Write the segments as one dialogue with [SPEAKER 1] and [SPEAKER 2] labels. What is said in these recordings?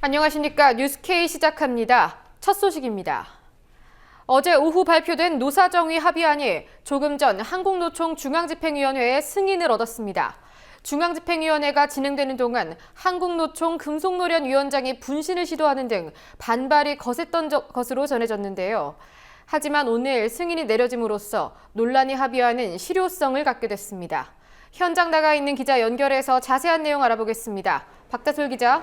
[SPEAKER 1] 안녕하십니까. 뉴스K 시작합니다. 첫 소식입니다. 어제 오후 발표된 노사정의 합의안이 조금 전 한국노총 중앙집행위원회의 승인을 얻었습니다. 중앙집행위원회가 진행되는 동안 한국노총 금속노련 위원장이 분신을 시도하는 등 반발이 거셌던 것으로 전해졌는데요. 하지만 오늘 승인이 내려짐으로써 논란이 합의안은 실효성을 갖게 됐습니다. 현장 나가 있는 기자 연결해서 자세한 내용 알아보겠습니다. 박다솔 기자.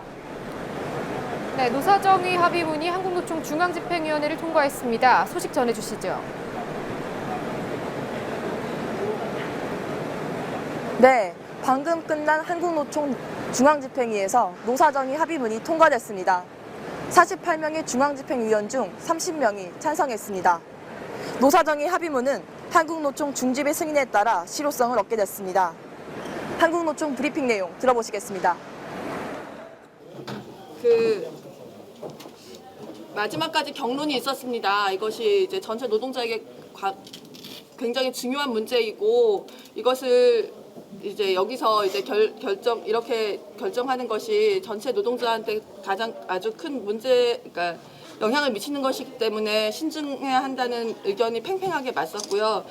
[SPEAKER 1] 네, 노사정의 합의문이 한국노총 중앙집행위원회를 통과했습니다. 소식 전해주시죠.
[SPEAKER 2] 네, 방금 끝난 한국노총 중앙집행위에서 노사정의 합의문이 통과됐습니다. 48명의 중앙집행위원 중 30명이 찬성했습니다. 노사정의 합의문은 한국노총 중집의 승인에 따라 실효성을 얻게 됐습니다. 한국노총 브리핑 내용 들어보시겠습니다.
[SPEAKER 3] 마지막까지 경론이 있었습니다. 이것이 이제 전체 노동자에게 굉장히 중요한 문제이고 이것을 이제 여기서 이제 이렇게 결정하는 것이 전체 노동자한테 아주 큰 그러니까 영향을 미치는 것이기 때문에 신중해야 한다는 의견이 팽팽하게 맞섰고요.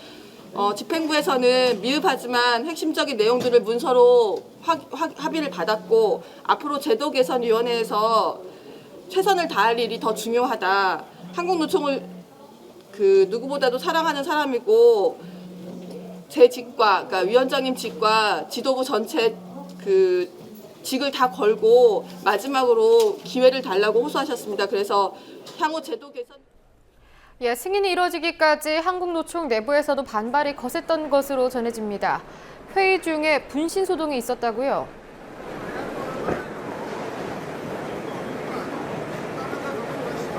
[SPEAKER 3] 집행부에서는 미흡하지만 핵심적인 내용들을 문서로 합의를 받았고 앞으로 제도개선위원회에서 최선을 다할 일이 더 중요하다. 한국노총을 누구보다도 사랑하는 사람이고 제 직과 그러니까 위원장님 직과 지도부 전체 직을 다 걸고 마지막으로 기회를 달라고 호소하셨습니다. 그래서 향후 제도 개선
[SPEAKER 1] 승인이 이뤄지기까지 한국노총 내부에서도 반발이 거셌던 것으로 전해집니다. 회의 중에 분신 소동이 있었다고요?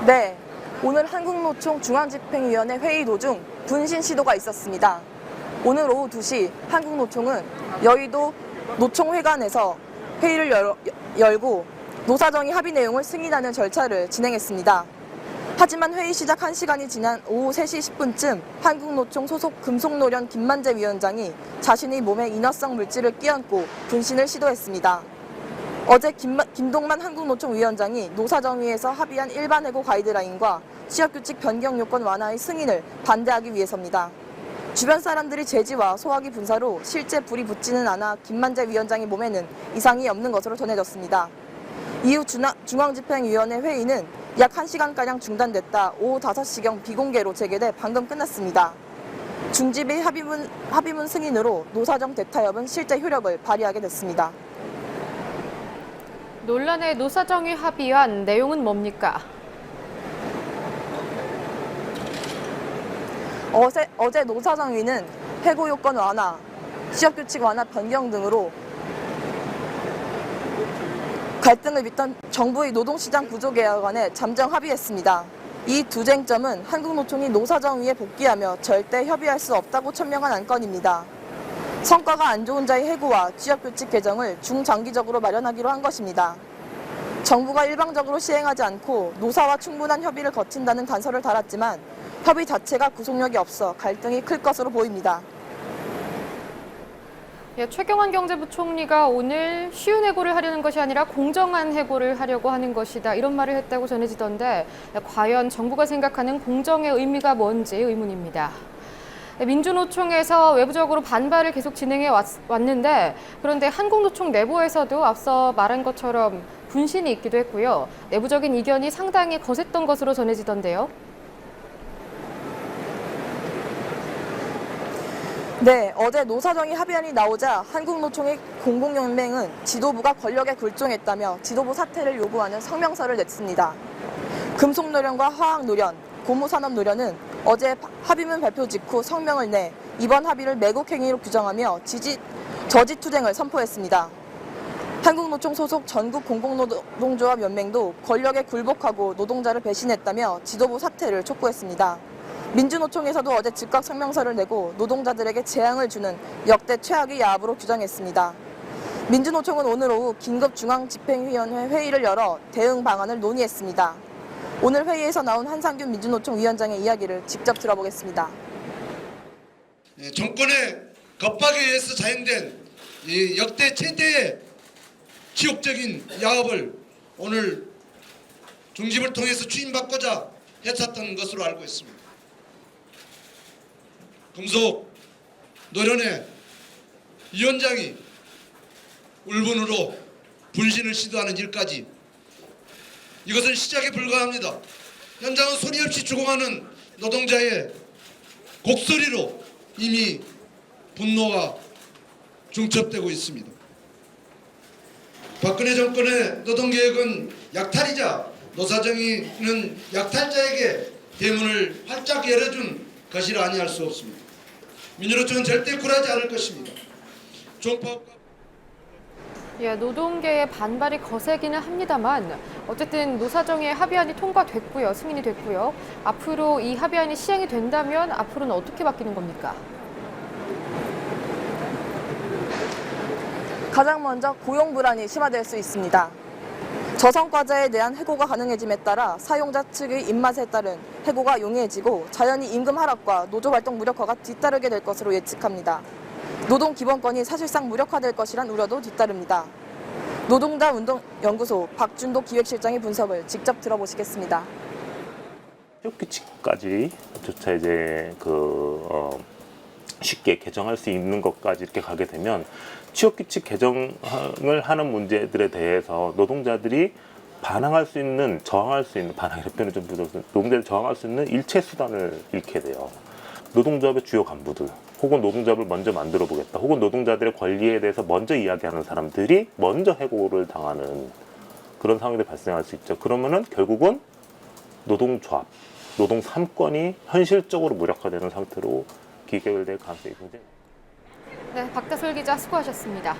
[SPEAKER 2] 네, 오늘 한국노총 중앙집행위원회 회의 도중 분신 시도가 있었습니다. 오늘 오후 2시 한국노총은 여의도 노총회관에서 회의를 열고 노사정의 합의 내용을 승인하는 절차를 진행했습니다. 하지만 회의 시작 1시간이 지난 오후 3시 10분쯤 한국노총 소속 금속노련 김만재 위원장이 자신의 몸에 인화성 물질을 끼얹고 분신을 시도했습니다. 어제 김동만 한국노총 위원장이 노사정의에서 합의한 일반해고 가이드라인과 취업규칙 변경 요건 완화의 승인을 반대하기 위해서입니다. 주변 사람들이 제지와 소화기 분사로 실제 불이 붙지는 않아 김만재 위원장의 몸에는 이상이 없는 것으로 전해졌습니다. 이후 중앙집행위원회 회의는 약 1시간가량 중단됐다 오후 5시경 비공개로 재개돼 방금 끝났습니다. 중집의 합의문 승인으로 노사정 대타협은 실제 효력을 발휘하게 됐습니다.
[SPEAKER 1] 논란의 노사정의 합의안 내용은 뭡니까?
[SPEAKER 2] 어제 노사정의는 해고 요건 완화, 취업규칙 완화 변경 등으로 갈등을 빚던 정부의 노동시장 구조 개혁안에 잠정 합의했습니다. 이 두 쟁점은 한국노총이 노사정의에 복귀하며 절대 협의할 수 없다고 천명한 안건입니다. 성과가 안 좋은 자의 해고와 취업규칙 개정을 중장기적으로 마련하기로 한 것입니다. 정부가 일방적으로 시행하지 않고 노사와 충분한 협의를 거친다는 단서를 달았지만 협의 자체가 구속력이 없어 갈등이 클 것으로 보입니다.
[SPEAKER 1] 최경환 경제부총리가 오늘 쉬운 해고를 하려는 것이 아니라 공정한 해고를 하려고 하는 것이다. 이런 말을 했다고 전해지던데 과연 정부가 생각하는 공정의 의미가 뭔지 의문입니다. 민주노총에서 외부적으로 반발을 계속 진행해 왔는데 그런데 한국노총 내부에서도 앞서 말한 것처럼 분신이 있기도 했고요. 내부적인 이견이 상당히 거셌던 것으로 전해지던데요.
[SPEAKER 2] 네, 어제 노사정의 합의안이 나오자 한국노총의 공공연맹은 지도부가 권력에 굴종했다며 지도부 사퇴를 요구하는 성명서를 냈습니다. 금속노련과 화학노련, 고무산업노련은 어제 합의문 발표 직후 성명을 내 이번 합의를 매국행위로 규정하며 저지투쟁을 선포했습니다. 한국노총 소속 전국 공공노동조합 연맹도 권력에 굴복하고 노동자를 배신했다며 지도부 사퇴를 촉구했습니다. 민주노총에서도 어제 즉각 성명서를 내고 노동자들에게 재앙을 주는 역대 최악의 야합으로 규정했습니다. 민주노총은 오늘 오후 긴급중앙집행위원회 회의를 열어 대응 방안을 논의했습니다. 오늘 회의에서 나온 한상균 민주노총 위원장의 이야기를 직접 들어보겠습니다.
[SPEAKER 4] 정권의 겁박에 의해서 자행된 이 역대 최대의 치욕적인 야합을 오늘 중집을 통해서 추임받고자 했었던 것으로 알고 있습니다. 금속 노련의 위원장이 울분으로 분신을 시도하는 일까지 이것은 시작에 불과합니다. 현장은 소리 없이 죽어가는 노동자의 곡소리로 이미 분노가 중첩되고 있습니다. 박근혜 정권의 노동개혁은 약탈이자 노사정의는 약탈자에게 대문을 활짝 열어준 것이라 아니할 수 없습니다. 민주노총은 절대 굴하지 않을 것입니다. 종파업과
[SPEAKER 1] 예, 노동계의 반발이 거세기는 합니다만 어쨌든 노사정의 합의안이 통과됐고요. 승인이 됐고요. 앞으로 이 합의안이 시행이 된다면 앞으로는 어떻게 바뀌는 겁니까?
[SPEAKER 2] 가장 먼저 고용 불안이 심화될 수 있습니다. 저성과자에 대한 해고가 가능해짐에 따라 사용자 측의 입맛에 따른 해고가 용이해지고 자연히 임금 하락과 노조활동 무력화가 뒤따르게 될 것으로 예측합니다. 노동기본권이 사실상 무력화될 것이란 우려도 뒤따릅니다. 노동자 운동연구소 박준도 기획실장의 분석을 직접 들어보시겠습니다.
[SPEAKER 5] 취업규칙까지 조차 이제 쉽게 개정할 수 있는 것까지 이렇게 가게 되면 취업규칙 개정을 하는 문제들에 대해서 노동자들이 반항할 수 있는, 저항할 수 있는, 반항이라는 표현은 좀 부족해서 노동자들이 저항할 수 있는 일체 수단을 잃게 돼요. 노동조합의 주요 간부들, 혹은 노동조합을 먼저 만들어 보겠다, 혹은 노동자들의 권리에 대해서 먼저 이야기하는 사람들이 먼저 해고를 당하는 그런 상황이 발생할 수 있죠. 그러면은 결국은 노동조합, 노동 3권이 현실적으로 무력화되는 상태로 기결될 가능성이 굉장히
[SPEAKER 1] 네, 박다솔 기자 수고하셨습니다.